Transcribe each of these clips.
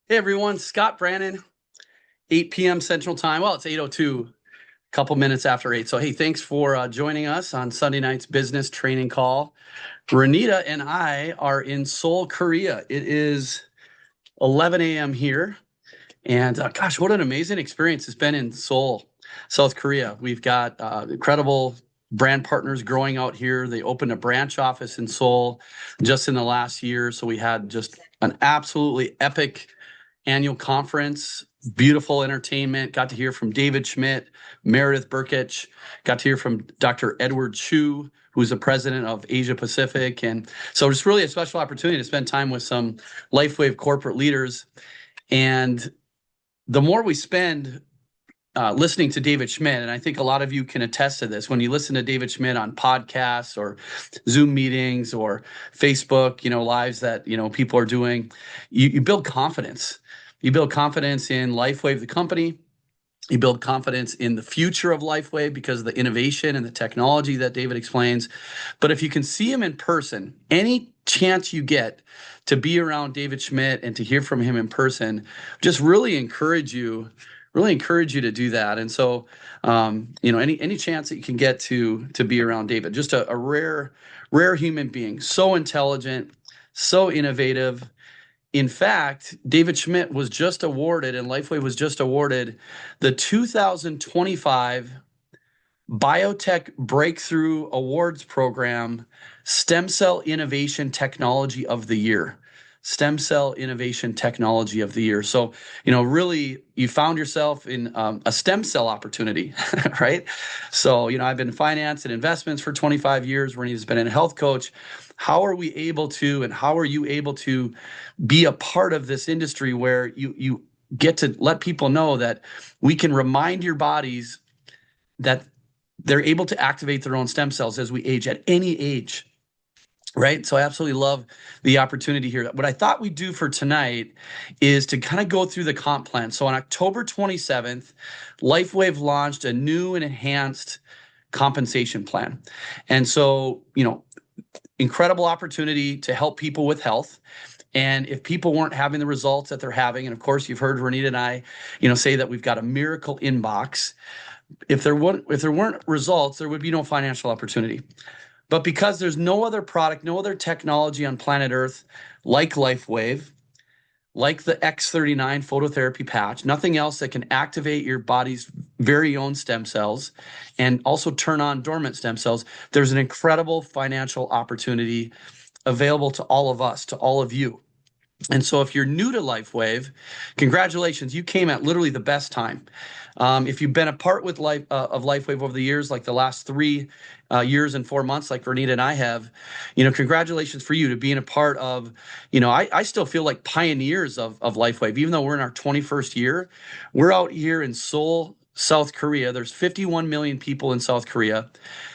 Hey everyone, Scott Brannon, 8 p.m. Central Time. Well, it's 8:02, a couple minutes after 8. So, hey, thanks for joining us on Sunday night's business training call. Renita and I are in Seoul, Korea. It is 11 a.m. here. And gosh, what an amazing experience it's been in Seoul, South Korea. We've got incredible brand partners growing out here. They opened a branch office in Seoul just in the last year. So we had just an absolutely epic annual conference, beautiful entertainment. Got to hear from David Schmidt, Meredith Burkich, got to hear from Dr. Edward Chu, who's the president of Asia Pacific. And so it's really a special opportunity to spend time with some LifeWave corporate leaders. And the more we spend listening to David Schmidt, and I think a lot of you can attest to this, when you listen to David Schmidt on podcasts or Zoom meetings or Facebook, lives that, people are doing, you build confidence. You build confidence in LifeWave, the company. You build confidence in the future of LifeWave because of the innovation and the technology that David explains. But if you can see him in person, any chance you get to be around David Schmidt and to hear from him in person, just really encourage you to do that. And so, any chance that you can get to be around David, just a rare human being, so intelligent, so innovative. In fact, David Schmidt was just awarded, and LifeWave was just awarded, the 2025 Biotech Breakthrough Awards Program Stem Cell Innovation Technology of the Year. Stem Cell Innovation Technology of the Year. So, really, you found yourself in a stem cell opportunity, right? So, I've been in finance and investments for 25 years. Renita's been a health coach. How are we able to, and how are you able to be a part of this industry where you get to let people know that we can remind your bodies that they're able to activate their own stem cells as we age at any age, right? So I absolutely love the opportunity here. What I thought we'd do for tonight is to kind of go through the comp plan. So on October 27th, LifeWave launched a new and enhanced compensation plan. And so, incredible opportunity to help people with health. And if people weren't having the results that they're having, and of course you've heard Renita and I, say that we've got a miracle inbox. If there weren't results, there would be no financial opportunity. But because there's no other product, no other technology on planet Earth like LifeWave, like the X39 phototherapy patch, nothing else that can activate your body's very own stem cells and also turn on dormant stem cells, there's an incredible financial opportunity available to all of us, to all of you. And so if you're new to LifeWave, congratulations, you came at literally the best time. If you've been a part of LifeWave over the years, like the last 3 years and 4 months, like Renita and I have, congratulations for you to being a part of, I still feel like pioneers of LifeWave, even though we're in our 21st year. We're out here in Seoul, South Korea. There's 51 million people in South Korea.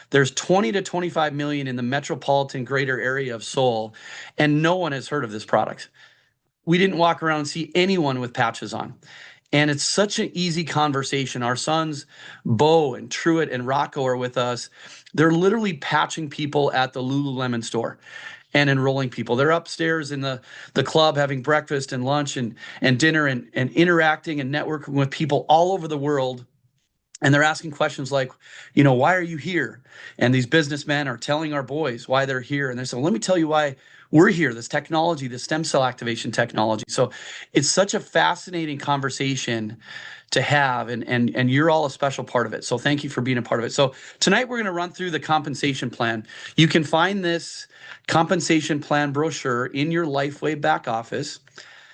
There's 20 to 25 million in the metropolitan greater area of Seoul, and no one has heard of this product. We didn't walk around and see anyone with patches on. And it's such an easy conversation. Our sons, Bo and Truett and Rocco, are with us. They're literally patching people at the Lululemon store and enrolling people. They're upstairs in the club having breakfast and lunch and dinner and interacting and networking with people all over the world. And they're asking questions like, why are you here? And these businessmen are telling our boys why they're here. And they say, well, let me tell you why we're here, this technology, this stem cell activation technology. So it's such a fascinating conversation to have, and you're all a special part of it. So thank you for being a part of it. So tonight we're going to run through the compensation plan. You can find this compensation plan brochure in your LifeWave back office.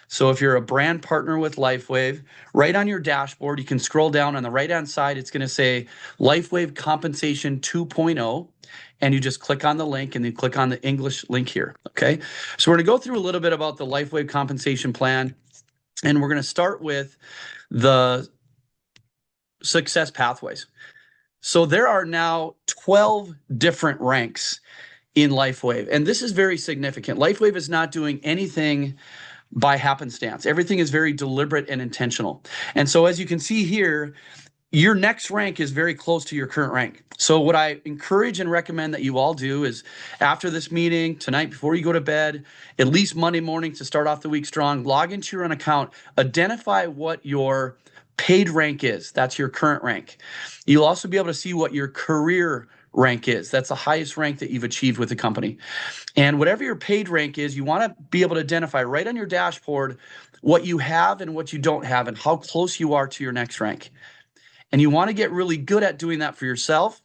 So if you're a brand partner with LifeWave, right on your dashboard, you can scroll down on the right-hand side. It's going to say LifeWave Compensation 2.0, and you just click on the link and then click on the English link here, okay? So we're going to go through a little bit about the LifeWave Compensation Plan, and we're going to start with the success pathways. So there are now 12 different ranks in LifeWave, and this is very significant. LifeWave is not doing anything by happenstance. Everything is very deliberate and intentional. And so as you can see here, your next rank is very close to your current rank. So what I encourage and recommend that you all do is after this meeting tonight, before you go to bed, at least Monday morning to start off the week strong, log into your own account, identify what your paid rank is. That's your current rank. You'll also be able to see what your career rank is. That's the highest rank that you've achieved with the company. And whatever your paid rank is, you want to be able to identify right on your dashboard what you have and what you don't have and how close you are to your next rank. And you want to get really good at doing that for yourself.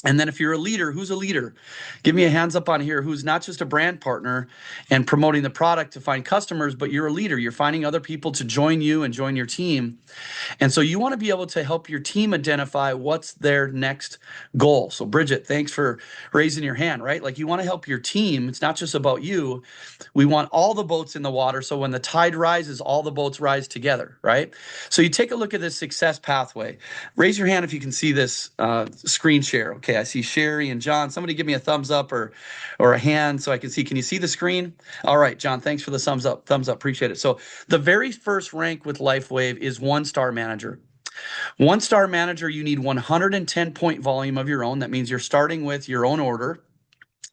And then if you're a leader, who's a leader? Give me a hands up on here who's not just a brand partner and promoting the product to find customers, but you're a leader. You're finding other people to join you and join your team. And so you want to be able to help your team identify what's their next goal. So Bridget, thanks for raising your hand, right? Like you want to help your team. It's not just about you. We want all the boats in the water. So when the tide rises, all the boats rise together, right? So you take a look at this success pathway. Raise your hand if you can see this screen share. Okay, I see Sherry and John. Somebody give me a thumbs up or a hand so I can see. Can you see the screen? All right, John, thanks for the thumbs up. Thumbs up, appreciate it. So the very first rank with LifeWave is 1-star manager. 1-star manager, you need 110 point volume of your own. That means you're starting with your own order.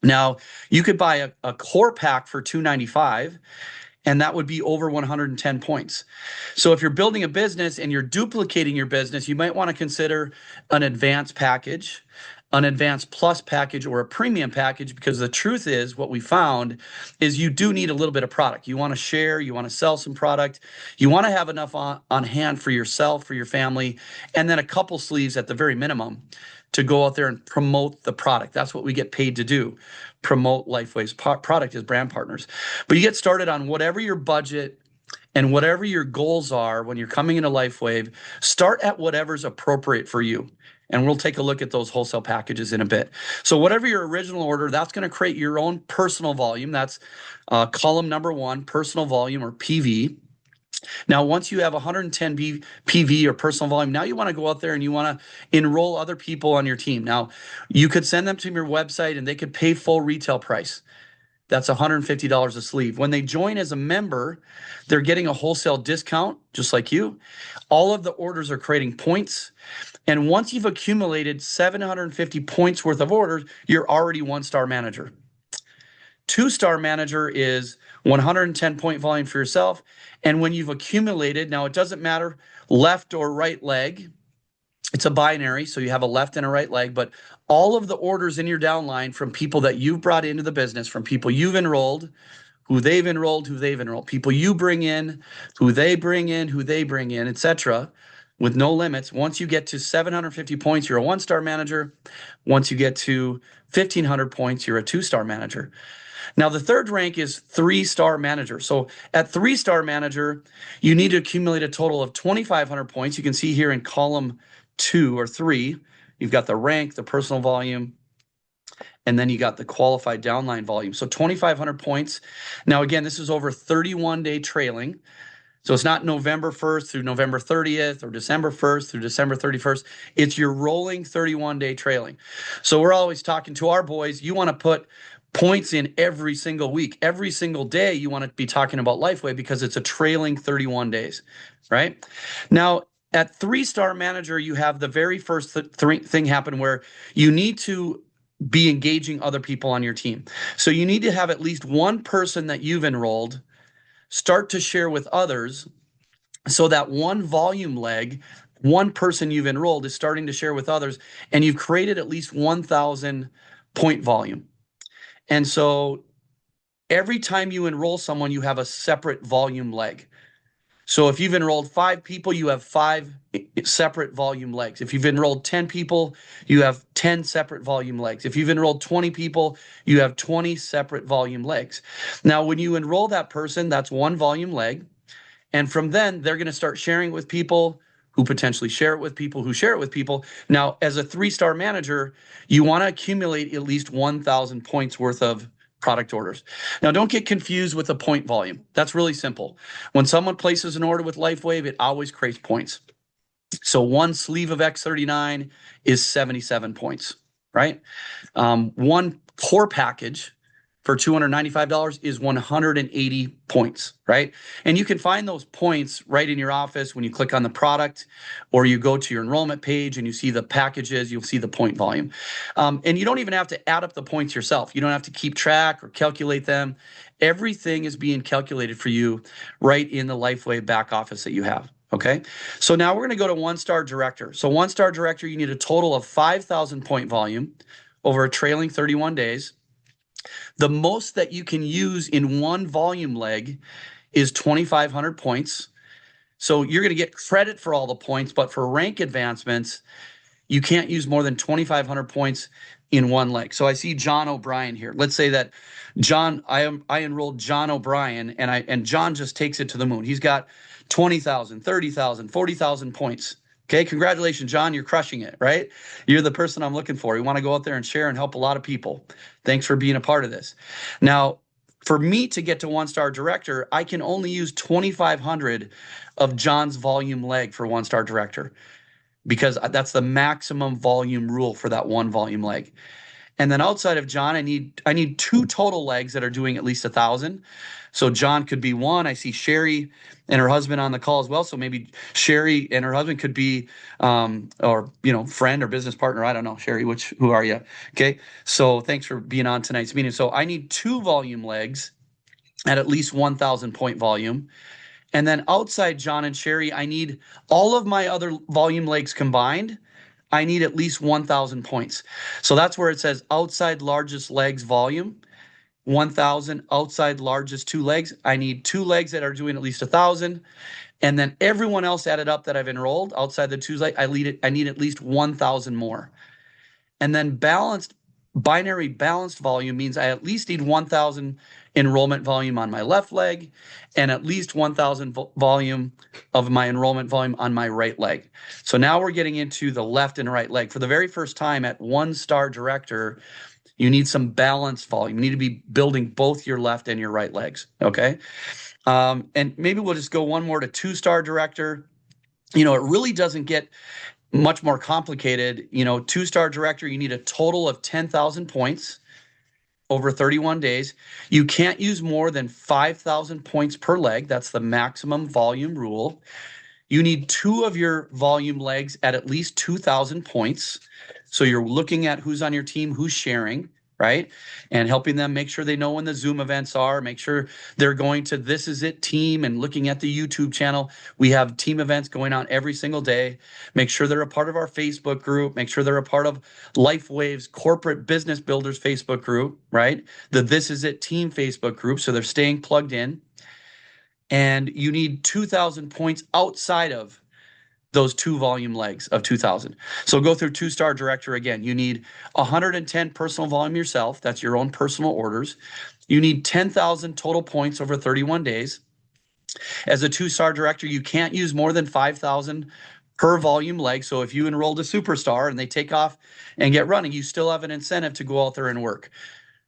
Now, you could buy a core pack for $295, and that would be over 110 points. So if you're building a business and you're duplicating your business, you might want to consider an advanced package, an advanced plus package, or a premium package, because the truth is what we found is you do need a little bit of product. You want to share, you want to sell some product, you want to have enough on hand for yourself, for your family, and then a couple sleeves at the very minimum to go out there and promote the product. That's what we get paid to do, promote LifeWave's product as brand partners. But you get started on whatever your budget and whatever your goals are when you're coming into LifeWave. Start at whatever's appropriate for you. And we'll take a look at those wholesale packages in a bit. So whatever your original order, that's going to create your own personal volume. That's column number 1, personal volume, or PV. Now, once you have 110 PV or personal volume, now you want to go out there and you want to enroll other people on your team. Now, you could send them to your website and they could pay full retail price. That's $150 a sleeve. When they join as a member, they're getting a wholesale discount, just like you. All of the orders are creating points. And once you've accumulated 750 points worth of orders, you're already 1-star manager. 2-star manager is 110 point volume for yourself. And when you've accumulated, now it doesn't matter left or right leg. It's a binary, so you have a left and a right leg, but all of the orders in your downline from people that you've brought into the business, from people you've enrolled, who they've enrolled, people you bring in, who they bring in, etc., with no limits. Once you get to 750 points, you're a 1-star manager. Once you get to 1,500 points, you're a 2-star manager. Now, the third rank is 3-star manager. So at 3-star manager, you need to accumulate a total of 2,500 points. You can see here in column 2 or 3, you've got the rank, the personal volume, and then you got the qualified downline volume. So 2,500 points. Now, again, this is over 31-day trailing. So it's not November 1st through November 30th or December 1st through December 31st. It's your rolling 31-day trailing. So we're always talking to our boys. You want to put points in every single week. Every single day you want to be talking about LifeWave because it's a trailing 31 days, right? Now, at 3-star manager, you have the very first thing happen where you need to be engaging other people on your team. So you need to have at least one person that you've enrolled start to share with others, so that one volume leg, one person you've enrolled is starting to share with others, and you've created at least 1,000 point volume. And so every time you enroll someone, you have a separate volume leg. So if you've enrolled 5 people, you have 5 separate volume legs. If you've enrolled 10 people, you have 10 separate volume legs. If you've enrolled 20 people, you have 20 separate volume legs. Now, when you enroll that person, that's one volume leg. And from then, they're going to start sharing with people who potentially share it with people who share it with people. Now, as a 3-star manager, you want to accumulate at least 1,000 points worth of product orders. Now, don't get confused with the point volume. That's really simple. When someone places an order with LifeWave, it always creates points. So one sleeve of X39 is 77 points, right? One core package for $295 is 180 points, right? And you can find those points right in your office when you click on the product, or you go to your enrollment page and you see the packages, you'll see the point volume. And you don't even have to add up the points yourself. You don't have to keep track or calculate them. Everything is being calculated for you right in the LifeWave back office that you have. Okay, so now we're going to go to one-star director. So one-star director, you need a total of 5,000 point volume over a trailing 31 days. The most that you can use in one volume leg is 2,500 points. So you're going to get credit for all the points, but for rank advancements, you can't use more than 2,500 points in one leg. So I see John O'Brien here. Let's say that John, I enrolled John O'Brien, and John just takes it to the moon. He's got 20,000, 30,000, 40,000 points. Okay, congratulations, John. You're crushing it, right? You're the person I'm looking for. You want to go out there and share and help a lot of people. Thanks for being a part of this. Now, for me to get to one-star director, I can only use 2,500 of John's volume leg for one-star director, because that's the maximum volume rule for that one volume leg. And then outside of John, I need two total legs that are doing at least 1,000. So John could be one. I see Sherry and her husband on the call as well. So maybe Sherry and her husband could be, or friend or business partner. I don't know, Sherry. Who are you? Okay. So thanks for being on tonight's meeting. So I need two volume legs at least 1,000 point volume. And then outside John and Sherry, I need all of my other volume legs combined. I need at least 1,000 points. So that's where it says outside largest legs volume, 1,000. Outside largest two legs, I need two legs that are doing at least 1,000. And then everyone else added up that I've enrolled outside the two legs, I need at least 1,000 more. And then binary balanced volume means I at least need 1,000 enrollment volume on my left leg and at least 1,000 volume of my enrollment volume on my right leg. So now we're getting into the left and right leg. For the very first time at one-star director, you need some balanced volume. You need to be building both your left and your right legs, okay? And maybe we'll just go one more to two-star director. It really doesn't get much more complicated. Two-star director, you need a total of 10,000 points over 31 days. You can't use more than 5,000 points per leg. That's the maximum volume rule. You need two of your volume legs at least 2,000 points. So you're looking at who's on your team, who's sharing, right? And helping them make sure they know when the Zoom events are, make sure they're going to This Is It team and looking at the YouTube channel. We have team events going on every single day. Make sure they're a part of our Facebook group. Make sure they're a part of LifeWave's Corporate Business Builders Facebook group, right? The This Is It team Facebook group. So they're staying plugged in. And you need 2,000 points outside of those two volume legs of 2,000. So go through two-star director again. You need 110 personal volume yourself. That's your own personal orders. You need 10,000 total points over 31 days. As a two-star director, you can't use more than 5,000 per volume leg. So if you enrolled a superstar and they take off and get running, you still have an incentive to go out there and work.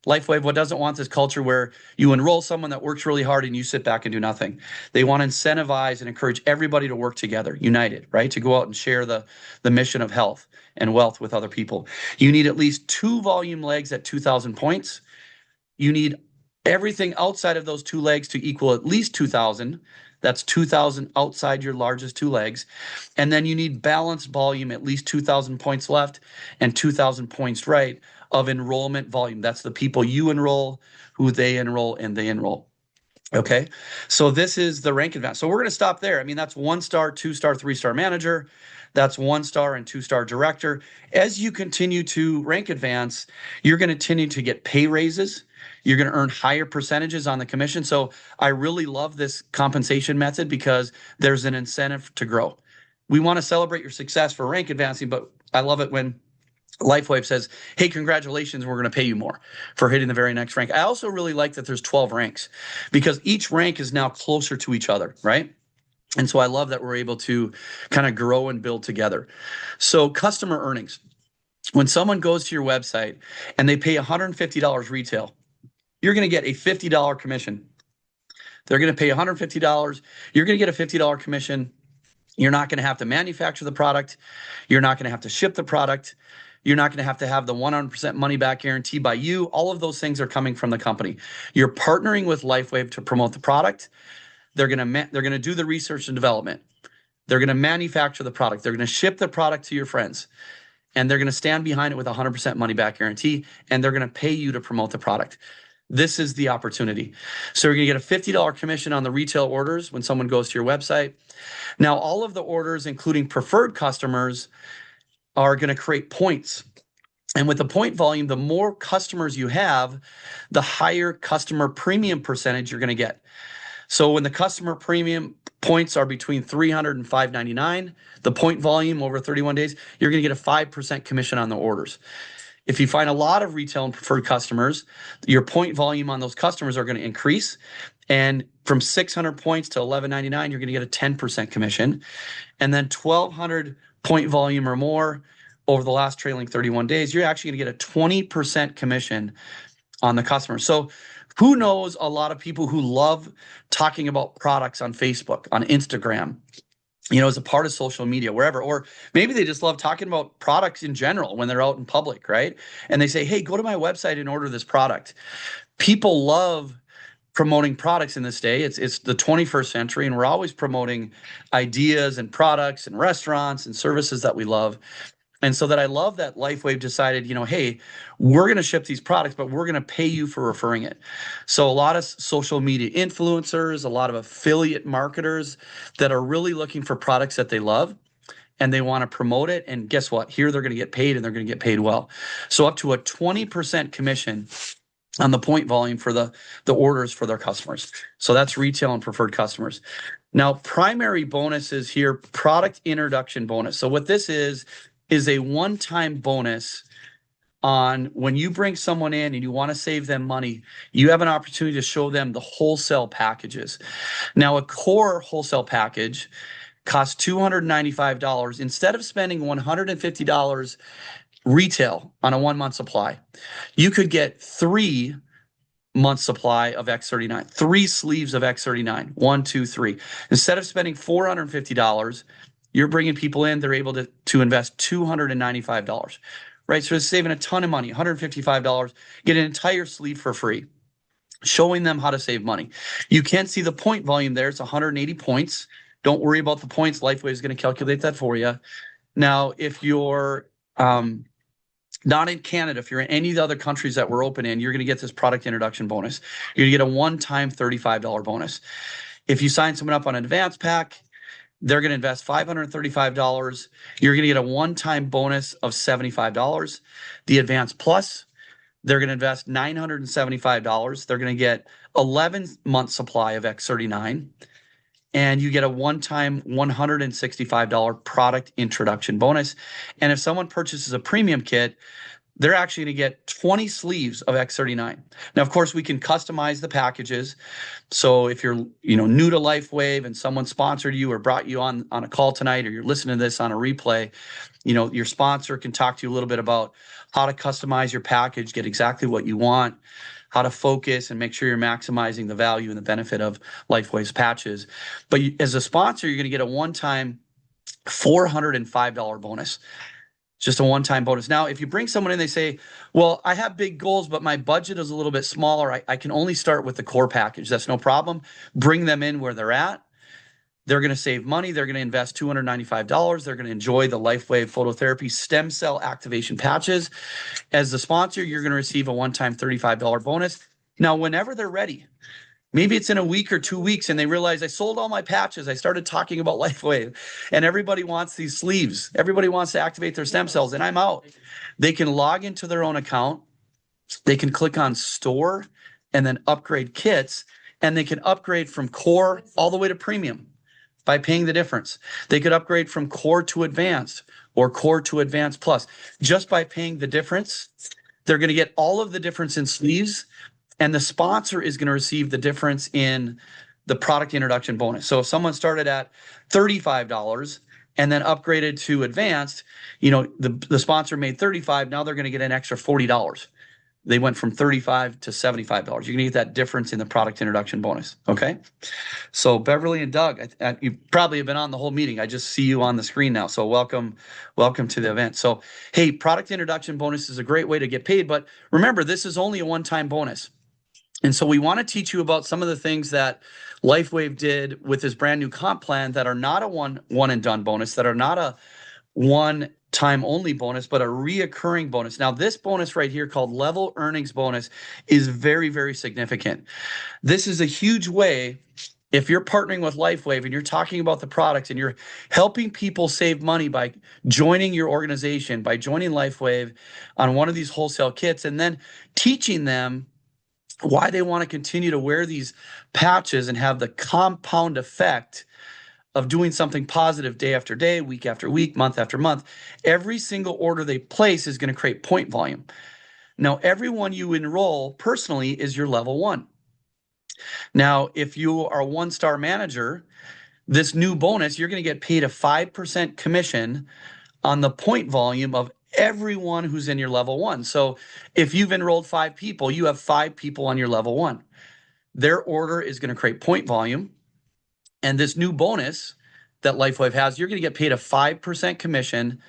LifeWave, what doesn't want this culture where you enroll someone that works really hard and you sit back and do nothing. They want to incentivize and encourage everybody to work together, united, right? To go out and share the mission of health and wealth with other people. You need at least two volume legs at 2,000 points. You need everything outside of those two legs to equal at least 2,000. That's 2,000 outside your largest two legs. And then you need balanced volume, at least 2,000 points left and 2,000 points right of enrollment volume. That's the people you enroll, who they enroll, and they enroll. Okay, so this is the rank advance. So we're going to stop there. I mean, that's one-star, two-star, three-star manager. That's one-star and two-star director. As you continue to rank advance, you're going to continue to get pay raises. You're going to earn higher percentages on the commission. So I really love this compensation method because there's an incentive to grow. We want to celebrate your success for rank advancing, but I love it when LifeWave says, hey, congratulations, we're going to pay you more for hitting the very next rank. I also really like that there's 12 ranks because each rank is now closer to each other, right? And so I love that we're able to kind of grow and build together. So customer earnings. When someone goes to your website and they pay $150 retail, you're going to get a $50 commission. They're going to pay $150. You're going to get a $50 commission. You're not going to have to manufacture the product. You're not going to have to ship the product. You're not going to have the 100% money back guarantee by you. All of those things are coming from the company. You're partnering with LifeWave to promote the product. They're going to do the research and development. They're going to manufacture the product. They're going to ship the product to your friends, and they're going to stand behind it with a 100% money back guarantee, and they're going to pay you to promote the product. This is the opportunity. So you're going to get a $50 commission on the retail orders when someone goes to your website. Now, all of the orders, including preferred customers, are going to create points. And with the point volume, the more customers you have, the higher customer premium percentage you're going to get. So when the customer premium points are between 300 and 599, the point volume over 31 days, you're going to get a 5% commission on the orders. If you find a lot of retail and preferred customers, your point volume on those customers are going to increase. And from 600 points to 1199, you're going to get a 10% commission. And then 1200 point volume or more over the last trailing 31 days, you're actually going to get a 20% commission on the customer. So who knows a lot of people who love talking about products on Facebook, on Instagram, as a part of social media, wherever, or maybe they just love talking about products in general when they're out in public, right? And they say, hey, go to my website and order this product. People love promoting products in this day. It's the 21st century, and we're always promoting ideas and products and restaurants and services that we love. And so that I love that LifeWave decided, hey, we're going to ship these products, but we're going to pay you for referring it. So a lot of social media influencers, a lot of affiliate marketers that are really looking for products that they love and they want to promote it. And guess what? Here they're going to get paid, and they're going to get paid well. So up to a 20% commission on the point volume for the orders for their customers. So that's retail and preferred customers. Now, primary bonuses here, product introduction bonus. So what this is a one-time bonus on when you bring someone in and you want to save them money, you have an opportunity to show them the wholesale packages. Now, a core wholesale package costs $295. Instead of spending $150 retail on a 1-month supply, you could get 3-month supply of X39, 3 sleeves of X39, 1, 2, 3. Instead of spending $450, you're bringing people in, they're able to invest $295, right? So it's saving a ton of money, $155, get an entire sleeve for free, showing them how to save money. You can see the point volume there. It's 180 points. Don't worry about the points. LifeWave is going to calculate that for you. Now, if you're not in Canada, if you're in any of the other countries that we're open in, you're going to get this product introduction bonus. You're going to get a one-time $35 bonus. If you sign someone up on an advanced pack, they're going to invest $535. You're going to get a one-time bonus of $75. The Advanced Plus, they're going to invest $975. They're going to get 11-month supply of X39. And you get a one-time $165 product introduction bonus. And if someone purchases a premium kit, they're actually going to get 20 sleeves of X39. Now, of course, we can customize the packages. So if you're new to LifeWave and someone sponsored you or brought you on a call tonight, or you're listening to this on a replay, your sponsor can talk to you a little bit about how to customize your package, get exactly what you want, how to focus and make sure you're maximizing the value and the benefit of LifeWave's patches. But as a sponsor, you're going to get a one-time $405 bonus. Just a one-time bonus. Now, if you bring someone in, they say, well, I have big goals, but my budget is a little bit smaller. I can only start with the core package. That's no problem. Bring them in where they're at. They're going to save money. They're going to invest $295. They're going to enjoy the LifeWave phototherapy stem cell activation patches. As the sponsor, you're going to receive a one-time $35 bonus. Now, whenever they're ready, maybe it's in a week or 2 weeks and they realize I sold all my patches. I started talking about LifeWave and everybody wants these sleeves. Everybody wants to activate their stem cells and I'm out. They can log into their own account. They can click on store and then upgrade kits, and they can upgrade from core all the way to premium by paying the difference. They could upgrade from core to advanced or core to advanced plus just by paying the difference. They're going to get all of the difference in sleeves, and the sponsor is going to receive the difference in the product introduction bonus. So if someone started at $35 and then upgraded to advanced, the sponsor made $35, now they're going to get an extra $40. They went from $35 to $75. You're going to get that difference in the product introduction bonus. Okay. So Beverly and Doug, you probably have been on the whole meeting. I just see you on the screen now. So welcome to the event. So, hey, product introduction bonus is a great way to get paid. But remember, this is only a one-time bonus. And so we want to teach you about some of the things that LifeWave did with this brand new comp plan that are not a one and done bonus, that are not a one-time only bonus, but a reoccurring bonus. Now, this bonus right here called level earnings bonus is very, very significant. This is a huge way, if you're partnering with LifeWave and you're talking about the products and you're helping people save money by joining your organization, by joining LifeWave on one of these wholesale kits, and then teaching them why they want to continue to wear these patches and have the compound effect of doing something positive day after day, week after week, month after month. Every single order they place is going to create point volume. Now, everyone you enroll personally is your level 1. Now, if you are a 1-star manager, this new bonus, you're going to get paid a 5% commission on the point volume of everyone who's in your level 1. So if you've enrolled 5 people, you have 5 people on your level 1. Their order is going to create point volume. And this new bonus that LifeWave has, you're going to get paid a 5% commission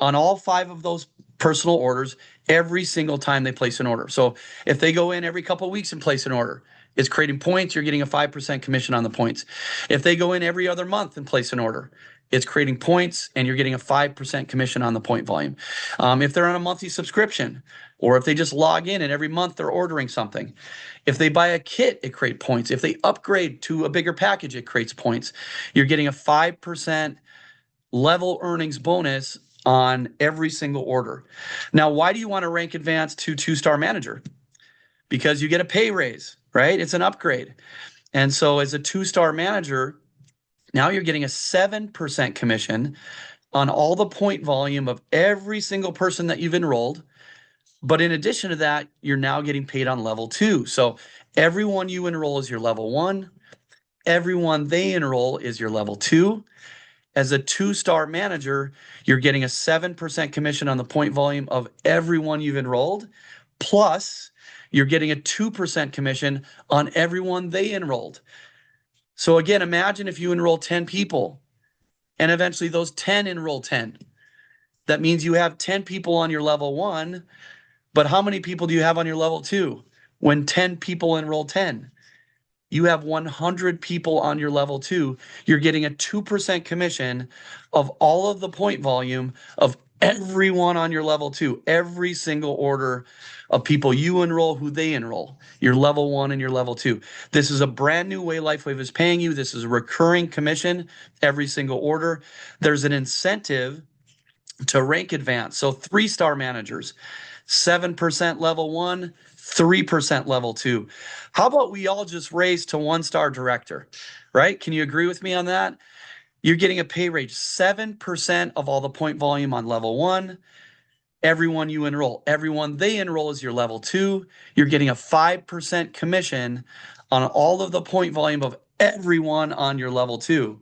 on all 5 of those personal orders every single time they place an order. So if they go in every couple of weeks and place an order, it's creating points, you're getting a 5% commission on the points. If they go in every other month and place an order, it's creating points and you're getting a 5% commission on the point volume. If they're on a monthly subscription, or if they just log in and every month they're ordering something. If they buy a kit, it creates points. If they upgrade to a bigger package, it creates points. You're getting a 5% level earnings bonus on every single order. Now, why do you want to rank advanced to 2-star manager? Because you get a pay raise, right? It's an upgrade. And so as a 2-star manager, now you're getting a 7% commission on all the point volume of every single person that you've enrolled. But in addition to that, you're now getting paid on level 2. So everyone you enroll is your level 1. Everyone they enroll is your level 2. As a 2-star manager, you're getting a 7% commission on the point volume of everyone you've enrolled. Plus, you're getting a 2% commission on everyone they enrolled. So again, imagine if you enroll 10 people and eventually those 10 enroll 10. That means you have 10 people on your level 1, but how many people do you have on your level 2? When 10 people enroll 10, you have 100 people on your level 2. You're getting a 2% commission of all of the point volume of everyone on your level 2, every single order of people you enroll, who they enroll, your level 1 and your level 2. This is a brand new way LifeWave is paying you. This is a recurring commission every single order. There's an incentive to rank advance. So 3-star managers, 7% level 1, 3% level 2. How about we all just raise to 1-star director, right? Can you agree with me on that? You're getting a pay raise, 7% of all the point volume on level 1. Everyone you enroll, everyone they enroll is your level 2. You're getting a 5% commission on all of the point volume of everyone on your level 2.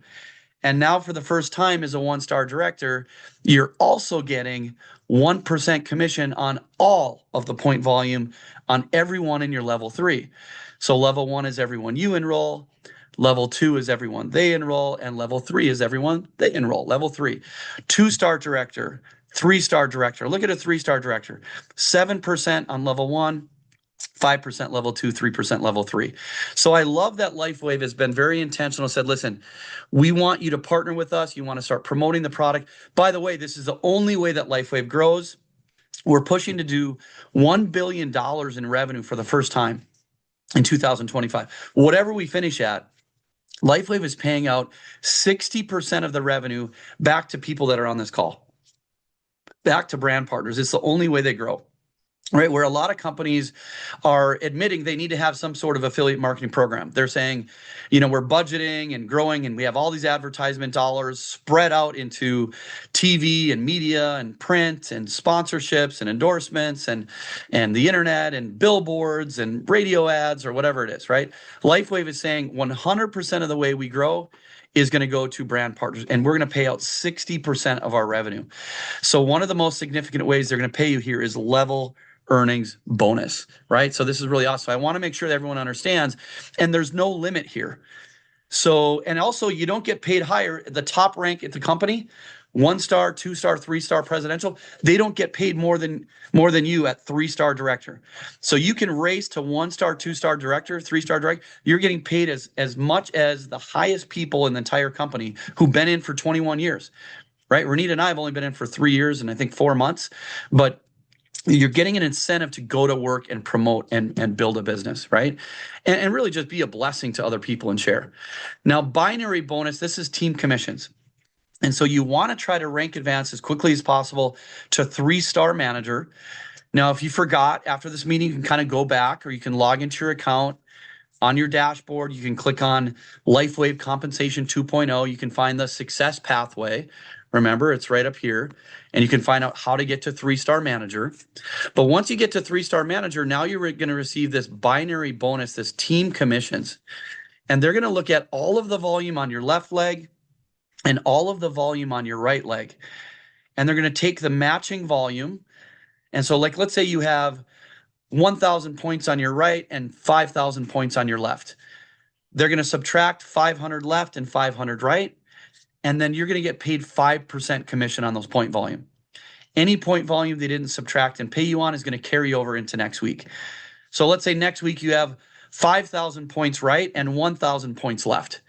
And now for the first time as a 1-star director, you're also getting 1% commission on all of the point volume on everyone in your level 3. So level 1 is everyone you enroll, level 2 is everyone they enroll, and level 3 is everyone they enroll. Level 3, 2-star director, 3-star director. Look at a 3-star director, 7% on level 1, 5% level 2, 3% level 3. So I love that LifeWave has been very intentional, said, listen, we want you to partner with us. You want to start promoting the product. By the way, this is the only way that LifeWave grows. We're pushing to do $1 billion in revenue for the first time in 2025. Whatever we finish at, LifeWave is paying out 60% of the revenue back to people that are on this call, back to brand partners. It's the only way they grow. Right, where a lot of companies are admitting they need to have some sort of affiliate marketing program. They're saying, we're budgeting and growing and we have all these advertisement dollars spread out into TV and media and print and sponsorships and endorsements and the internet and billboards and radio ads or whatever it is, right? LifeWave is saying 100% of the way we grow is going to go to brand partners, and we're going to pay out 60% of our revenue. So one of the most significant ways they're going to pay you here is level earnings bonus, right? So this is really awesome. I want to make sure that everyone understands, and there's no limit here. So, and also you don't get paid higher. The top rank at the company, 1-star, 2-star, 3-star presidential, they don't get paid more than you at 3-star director. So you can raise to 1-star, 2-star director, 3-star director. You're getting paid as much as the highest people in the entire company who've been in for 21 years, right? Renita and I have only been in for 3 years and I think 4 months, but you're getting an incentive to go to work and promote and build a business, right? And really just be a blessing to other people and share. Now, binary bonus, this is team commissions. And so you want to try to rank advance as quickly as possible to 3-star manager. Now, if you forgot after this meeting, you can kind of go back or you can log into your account on your dashboard. You can click on LifeWave Compensation 2.0. You can find the success pathway. Remember, it's right up here. And you can find out how to get to 3-star manager. But once you get to 3-star manager, now you're going to receive this binary bonus, this team commissions. And they're going to look at all of the volume on your left leg and all of the volume on your right leg. And they're going to take the matching volume. And so like, let's say you have 1,000 points on your right and 5,000 points on your left. They're going to subtract 500 left and 500 right. And then you're going to get paid 5% commission on those point volume. Any point volume they didn't subtract and pay you on is going to carry over into next week. So let's say next week you have 5,000 points right and 1,000 points left.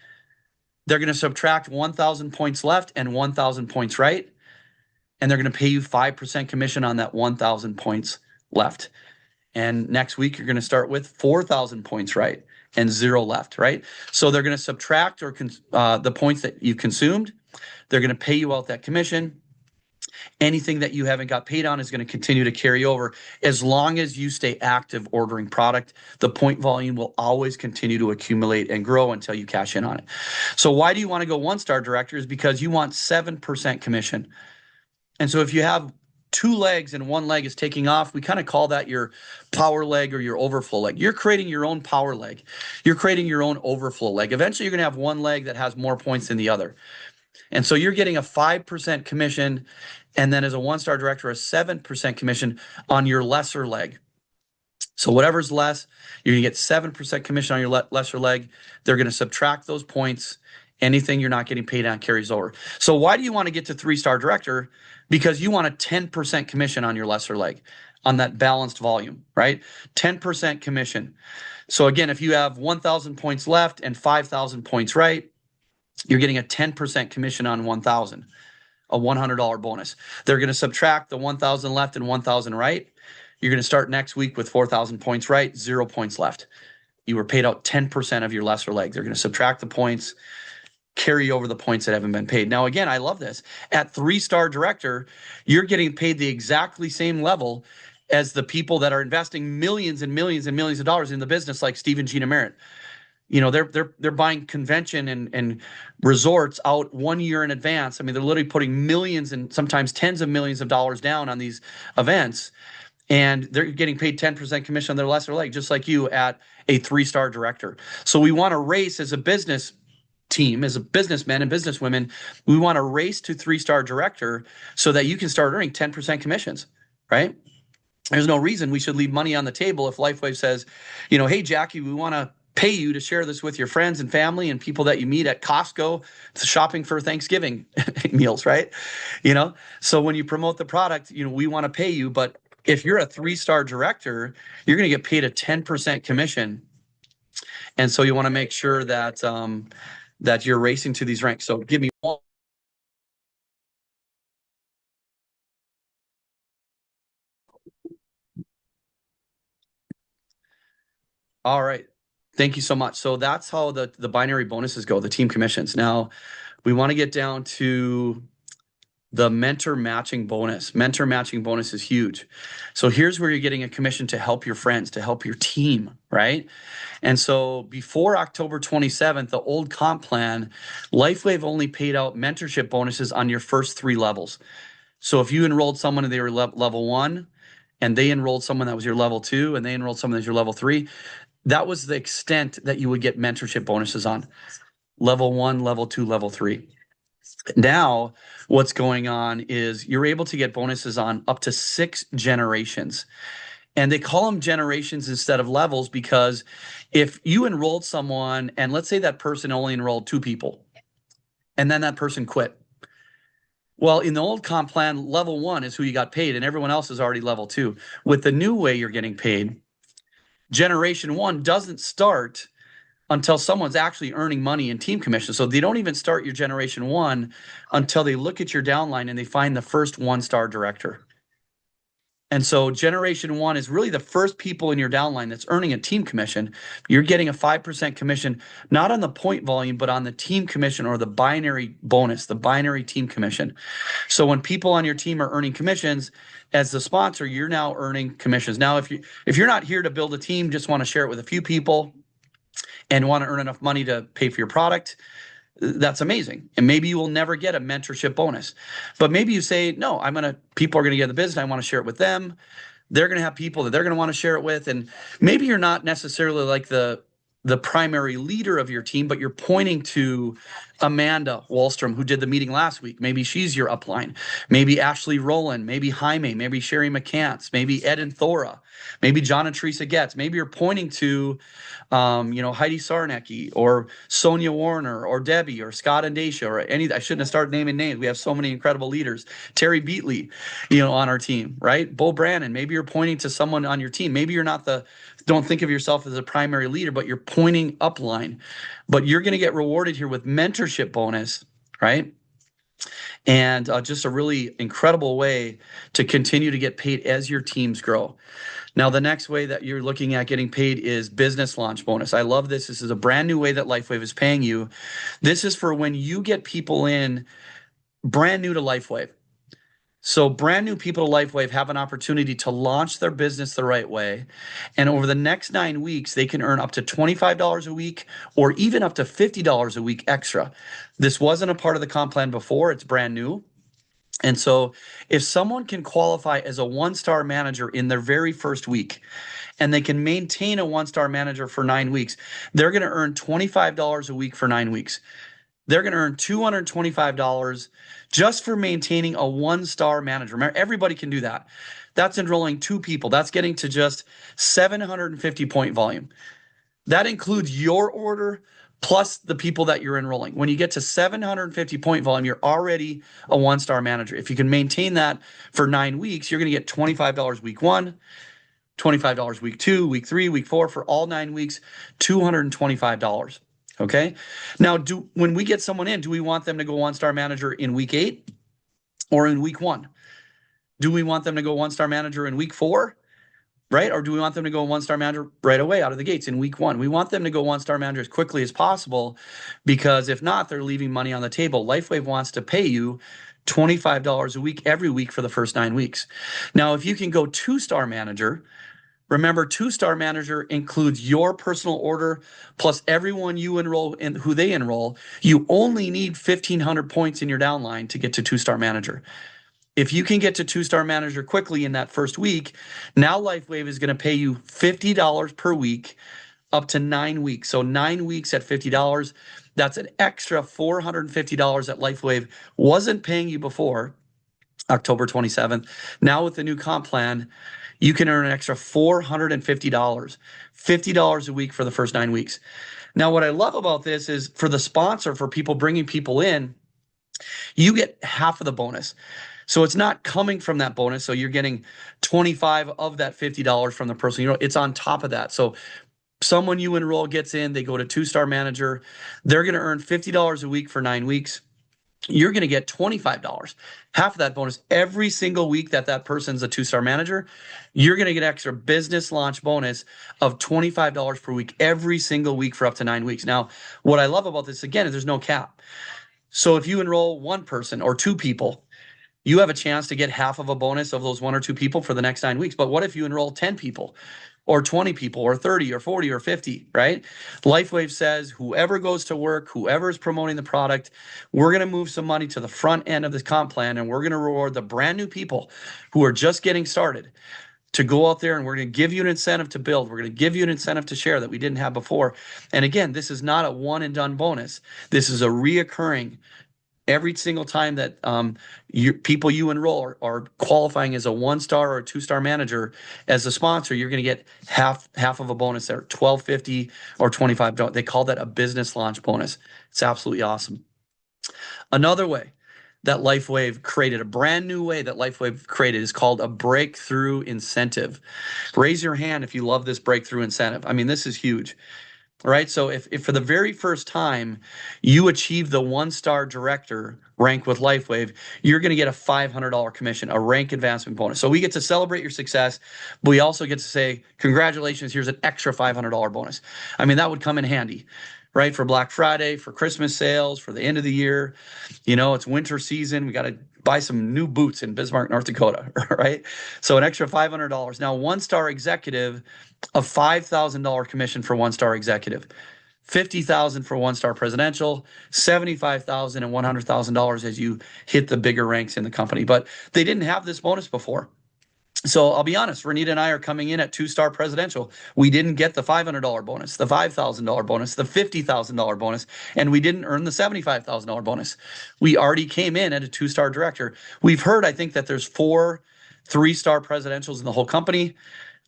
They're going to subtract 1,000 points left and 1,000 points right. And they're going to pay you 5% commission on that 1,000 points left. And next week, you're going to start with 4,000 points right and 0 left, right? So they're going to subtract the points that you consumed. They're going to pay you out that commission. Anything that you haven't got paid on is going to continue to carry over. As long as you stay active ordering product, the point volume will always continue to accumulate and grow until you cash in on it. So why do you want to go 1-star director? Is because you want 7% commission. And so if you have 2 legs and 1 leg is taking off, we kind of call that your power leg or your overflow leg. You're creating your own power leg. You're creating your own overflow leg. Eventually, you're going to have 1 leg that has more points than the other. And so you're getting a 5% commission, and then as a 1-star director, a 7% commission on your lesser leg. So whatever's less, you're going to get 7% commission on your lesser leg. They're going to subtract those points. Anything you're not getting paid on carries over. So why do you want to get to 3-star director? Because you want a 10% commission on your lesser leg on that balanced volume, right? 10% commission. So again, if you have 1,000 points left and 5,000 points right, you're getting a 10% commission on 1,000, a $100 bonus. They're going to subtract the 1,000 left and 1,000 right. You're going to start next week with 4,000 points right, 0 points left. You were paid out 10% of your lesser leg. They're going to subtract the points, carry over the points that haven't been paid. Now, again, I love this. At 3-star director, you're getting paid the exactly same level as the people that are investing millions and millions and millions of dollars in the business, like Steve and Gina Merritt. You know, they're buying convention and resorts out 1 year in advance. I mean, they're literally putting millions and sometimes tens of millions of dollars down on these events, and they're getting paid 10% commission on their lesser leg, just like you at a 3-star director. So we want to race as a business team, as a businessmen and businesswomen, we want to race to 3-star director so that you can start earning 10% commissions, right? There's no reason we should leave money on the table if LifeWave says, you know, hey, Jackie, we want to pay you to share this with your friends and family and people that you meet at Costco shopping for Thanksgiving meals, right? You know, so when you promote the product, you know, we want to pay you. But if you're a 3-star director, you're going to get paid a 10% commission. And so you want to make sure that that you're racing to these ranks. So give me one. All right. Thank you so much. So that's how the binary bonuses go, the team commissions. Now we want to get down to the mentor matching bonus. Mentor matching bonus is huge. So here's where you're getting a commission to help your friends, to help your team, right? And so before October 27th, the old comp plan, LifeWave only paid out mentorship bonuses on your first 3 levels. So if you enrolled someone and they were level 1, and they enrolled someone that was your level 2, and they enrolled someone that was your level 3, that was the extent that you would get mentorship bonuses on. Level 1, level 2, level 3. Now, what's going on is you're able to get bonuses on up to 6 generations. And they call them generations instead of levels because if you enrolled someone and let's say that person only enrolled 2 people and then that person quit. Well, in the old comp plan, level 1 is who you got paid and everyone else is already level 2. With the new way you're getting paid, generation 1 doesn't start until someone's actually earning money in team commission. So they don't even start your generation 1 until they look at your downline and they find the first 1-star director. And so generation 1 is really the first people in your downline that's earning a team commission. You're getting a 5% commission, not on the point volume, but on the team commission or the binary bonus, the binary team commission. So when people on your team are earning commissions, as the sponsor, you're now earning commissions. Now, if you're not here to build a team, just want to share it with a few people and want to earn enough money to pay for your product, that's amazing. And maybe you will never get a mentorship bonus. But maybe you say, no, people are going to get in the business. I want to share it with them. They're going to have people that they're going to want to share it with. And maybe you're not necessarily like the primary leader of your team, but you're pointing to Amanda Wallstrom, who did the meeting last week. Maybe she's your upline. Maybe Ashley Rowland, maybe Jaime, maybe Sherry McCants, maybe Ed and Thora, maybe John and Teresa Getz. Maybe you're pointing to Heidi Sarnecki or Sonia Warner or Debbie or Scott and Dacia or I shouldn't have started naming names. We have so many incredible leaders. Terry Beatley, on our team, right? Bo Brannon. Maybe you're pointing to someone on your team. Maybe you're not don't think of yourself as a primary leader, but you're pointing upline. But you're going to get rewarded here with mentorship bonus, right? And just a really incredible way to continue to get paid as your teams grow. Now, the next way that you're looking at getting paid is business launch bonus. I love this. This is a brand new way that LifeWave is paying you. This is for when you get people in brand new to LifeWave. So brand new people to LifeWave have an opportunity to launch their business the right way. And over the next 9 weeks, they can earn up to $25 a week or even up to $50 a week extra. This wasn't a part of the comp plan before. It's brand new. And so if someone can qualify as a 1-star manager in their very first week, and they can maintain a 1-star manager for 9 weeks, they're going to earn $25 a week for 9 weeks. They're going to earn $225 just for maintaining a 1-star manager. Remember, everybody can do that. That's enrolling 2 people. That's getting to just 750 point volume. That includes your order plus the people that you're enrolling. When you get to 750 point volume, you're already a 1-star manager. If you can maintain that for 9 weeks, you're going to get $25 week 1, $25 week 2, week 3, week 4, for all 9 weeks, $225. Okay. Now, when we get someone in, do we want them to go 1-star manager in week 8 or in week 1? Do we want them to go 1-star manager in week 4? Right? Or do we want them to go 1-star manager right away out of the gates in week 1? We want them to go 1-star manager as quickly as possible, because if not, they're leaving money on the table. LifeWave wants to pay you $25 a week every week for the first 9 weeks. Now, if you can go 2-star manager, remember, 2-star manager includes your personal order plus everyone you enroll and who they enroll. You only need 1,500 points in your downline to get to 2-star manager. If you can get to 2-star manager quickly in that first week, now LifeWave is going to pay you $50 per week up to 9 weeks. So 9 weeks at $50, that's an extra $450 that LifeWave wasn't paying you before October 27th. Now with the new comp plan, you can earn an extra $450, $50 a week for the first 9 weeks. Now, what I love about this is for the sponsor, for people bringing people in, you get half of the bonus. So it's not coming from that bonus. So you're getting 25 of that $50 from the person. It's on top of that. So someone you enroll gets in, they go to 2-star manager. They're going to earn $50 a week for 9 weeks. You're going to get $25, half of that bonus every single week that person's a 2-star manager. You're going to get extra business launch bonus of $25 per week every single week for up to 9 weeks. Now, what I love about this, again, is there's no cap. So if you enroll 1 person or 2 people, you have a chance to get half of a bonus of those 1 or 2 people for the next 9 weeks. But what if you enroll 10 people or 20 people or 30 or 40 or 50, right? LifeWave says whoever goes to work, whoever is promoting the product, we're going to move some money to the front end of this comp plan, and we're going to reward the brand new people who are just getting started to go out there, and we're going to give you an incentive to build. We're going to give you an incentive to share that we didn't have before. And again, this is not a one and done bonus. This is a reoccurring Every single time that people you enroll are qualifying as a 1-star or a 2-star manager as a sponsor, you're going to get half of a bonus there, $12.50 or $25. They call that a business launch bonus. It's absolutely awesome. Another way that LifeWave created, a brand new way that LifeWave created, is called a breakthrough incentive. Raise your hand if you love this breakthrough incentive. I mean, this is huge. All right. So if for the very first time you achieve the 1-star director rank with LifeWave, you're going to get a $500 commission, a rank advancement bonus. So we get to celebrate your success, but we also get to say, congratulations, here's an extra $500 bonus. I mean, that would come in handy, right? For Black Friday, for Christmas sales, for the end of the year. It's winter season. We got to buy some new boots in Bismarck, North Dakota, right? So an extra $500. Now, 1-star executive, a $5,000 commission for 1-star executive, $50,000 for 1-star presidential, $75,000 and $100,000 as you hit the bigger ranks in the company. But they didn't have this bonus before. So I'll be honest, Renita and I are coming in at 2-star presidential. We didn't get the $500 bonus, the $5,000 bonus, the $50,000 bonus, and we didn't earn the $75,000 bonus. We already came in at a 2-star director. We've heard, I think, that there's 4 3-star presidentials in the whole company.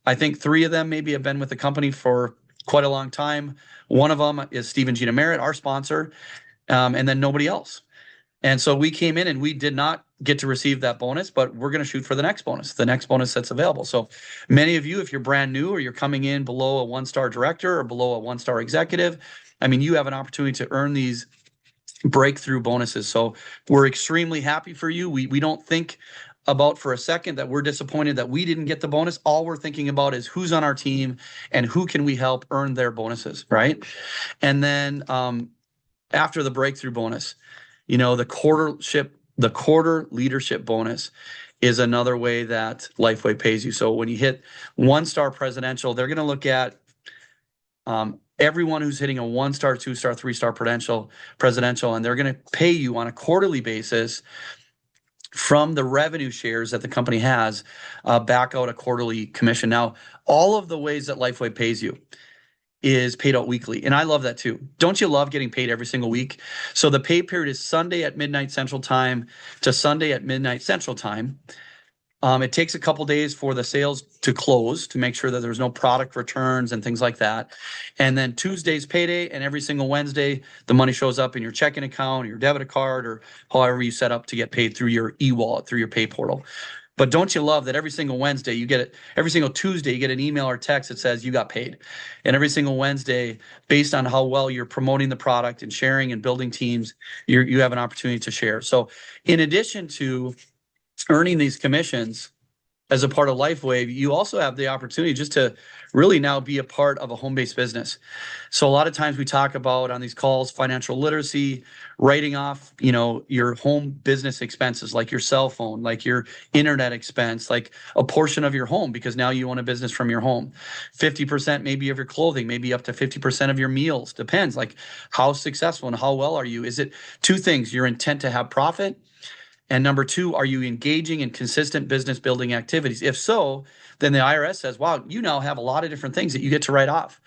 I think 3 of them maybe have been with the company for quite a long time. One of them is Steve and Gina Merritt, our sponsor, and then nobody else. And so we came in and we did not get to receive that bonus, but we're going to shoot for the next bonus that's available. So many of you, if you're brand new or you're coming in below a 1-star director or below a 1-star executive, I mean, you have an opportunity to earn these breakthrough bonuses. So we're extremely happy for you. We don't think about for a second that we're disappointed that we didn't get the bonus. All we're thinking about is who's on our team and who can we help earn their bonuses, right? And then after the breakthrough bonus, the quarter leadership bonus is another way that LifeWave pays you. So when you hit 1-star presidential, they're going to look at everyone who's hitting a 1-star, 2-star, 3-star presidential, and they're going to pay you on a quarterly basis from the revenue shares that the company has, back out a quarterly commission. Now, all of the ways that LifeWave pays you is paid out weekly. And I love that too. Don't you love getting paid every single week? So the pay period is Sunday at midnight Central Time to Sunday at midnight Central Time. It takes a couple days for the sales to close to make sure that there's no product returns and things like that. And then Tuesday's payday, and every single Wednesday, the money shows up in your checking account or your debit card or however you set up to get paid through your e-wallet, through your pay portal. But don't you love that every single Wednesday you get it, every single Tuesday you get an email or text that says you got paid. And every single Wednesday, based on how well you're promoting the product and sharing and building teams, you have an opportunity to share. So in addition to earning these commissions as a part of LifeWave, you also have the opportunity just to really now be a part of a home-based business. So a lot of times we talk about on these calls, financial literacy, writing off, your home business expenses, like your cell phone, like your internet expense, like a portion of your home, because now you own a business from your home. 50% maybe of your clothing, maybe up to 50% of your meals, depends, like how successful and how well are you? Is it 2 things, your intent to have profit? And number 2, are you engaging in consistent business building activities? If so, then the IRS says, wow, you now have a lot of different things that you get to write off,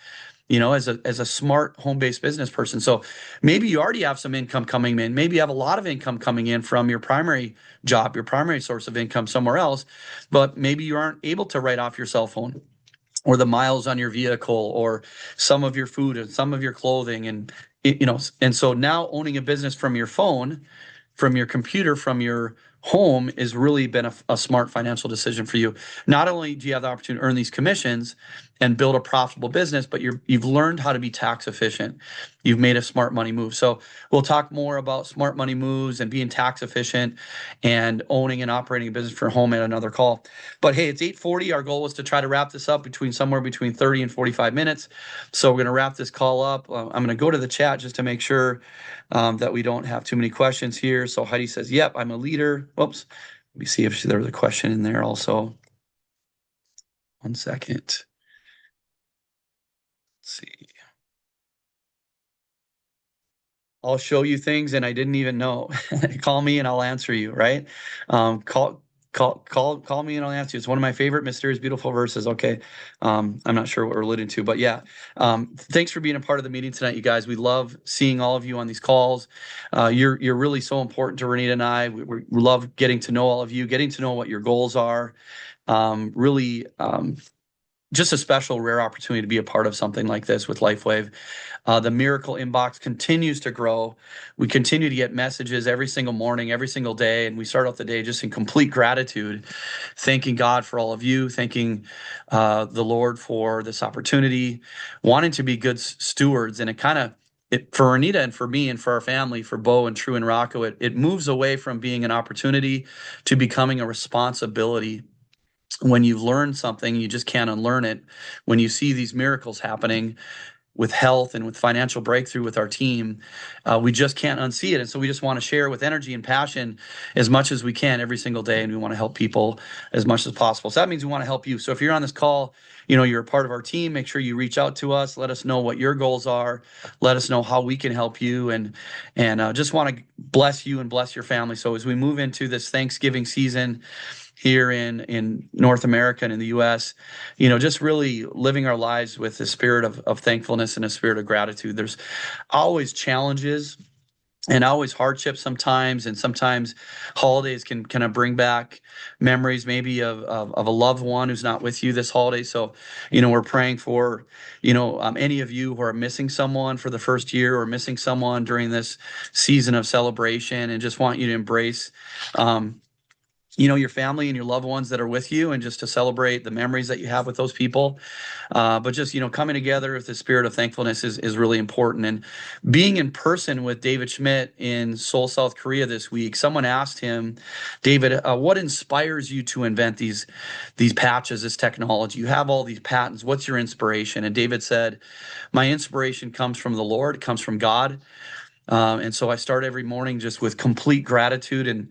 as a smart home-based business person. So maybe you already have some income coming in. Maybe you have a lot of income coming in from your primary job, your primary source of income somewhere else, but maybe you aren't able to write off your cell phone or the miles on your vehicle or some of your food and some of your clothing. And so now owning a business from your phone, from your computer, from your home has really been a smart financial decision for you. Not only do you have the opportunity to earn these commissions and build a profitable business, but you've learned how to be tax efficient. You've made a smart money move. So we'll talk more about smart money moves and being tax efficient and owning and operating a business for home at another call. But hey, it's 8:40. Our goal was to try to wrap this up somewhere between 30 and 45 minutes. So we're going to wrap this call up. I'm going to go to the chat just to make sure that we don't have too many questions here. So Heidi says, yep, I'm a leader. Whoops. Let me see if there was a question in there also. 1 second. Let's see. I'll show you things and I didn't even know. Call me and I'll answer you, right? call me and I'll answer you. It's one of my favorite mysterious, beautiful verses. Okay. I'm not sure what we're alluding to, but yeah. Thanks for being a part of the meeting tonight, you guys. We love seeing all of you on these calls. You're really so important to Renita and I. We love getting to know all of you, getting to know what your goals are. Really, just a special, rare opportunity to be a part of something like this with LifeWave. The miracle inbox continues to grow. We continue to get messages every single morning, every single day, and we start off the day just in complete gratitude, thanking God for all of you, thanking the Lord for this opportunity, wanting to be good stewards. And for Anita and for me and for our family, for Bo and True and Rocco, it moves away from being an opportunity to becoming a responsibility. When you've learned something, you just can't unlearn it. When you see these miracles happening with health and with financial breakthrough with our team, we just can't unsee it. And so we just want to share with energy and passion as much as we can every single day. And we want to help people as much as possible. So that means we want to help you. So if you're on this call, you're a part of our team, make sure you reach out to us. Let us know what your goals are. Let us know how we can help you. And just want to bless you and bless your family. So as we move into this Thanksgiving season, here in North America and in the U.S., just really living our lives with a spirit of thankfulness and a spirit of gratitude. There's always challenges and always hardships sometimes, and sometimes holidays can kind of bring back memories maybe of a loved one who's not with you this holiday. So, we're praying for, any of you who are missing someone for the first year or missing someone during this season of celebration, and just want you to embrace your family and your loved ones that are with you, and just to celebrate the memories that you have with those people. But just, coming together with the spirit of thankfulness is really important. And being in person with David Schmidt in Seoul, South Korea this week, someone asked him, David, what inspires you to invent these patches, this technology? You have all these patents. What's your inspiration? And David said, my inspiration comes from the Lord, it comes from God. And so I start every morning just with complete gratitude and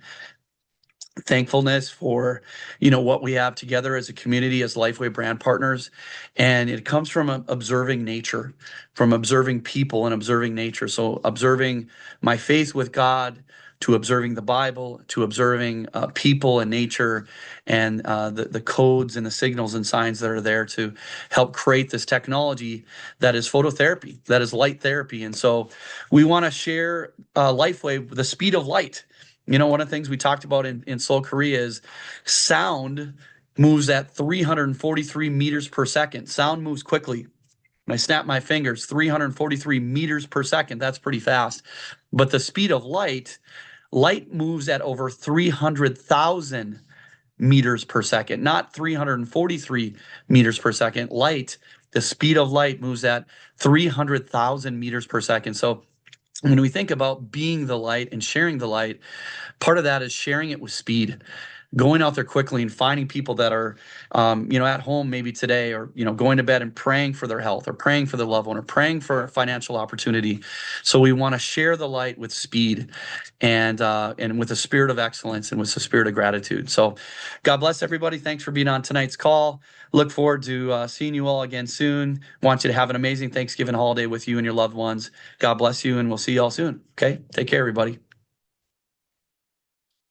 thankfulness for what we have together as a community, as LifeWave brand partners. And it comes from observing nature, from observing people and observing nature. So observing my faith with God, to observing the Bible, to observing people and nature, and the codes and the signals and signs that are there to help create this technology that is phototherapy, that is light therapy. And so we want to share LifeWave, the speed of light. One of the things we talked about in Seoul, Korea is sound moves at 343 meters per second. Sound moves quickly. When I snap my fingers, 343 meters per second. That's pretty fast. But the speed of light moves at over 300,000 meters per second, not 343 meters per second. The speed of light moves at 300,000 meters per second. So when we think about being the light and sharing the light, part of that is sharing it with speed, going out there quickly and finding people that are, at home maybe today, or, going to bed and praying for their health, or praying for their loved one, or praying for financial opportunity. So we want to share the light with speed and with a spirit of excellence and with a spirit of gratitude. So God bless everybody. Thanks for being on tonight's call. Look forward to seeing you all again soon. Want you to have an amazing Thanksgiving holiday with you and your loved ones. God bless you, and we'll see you all soon. Okay? Take care, everybody.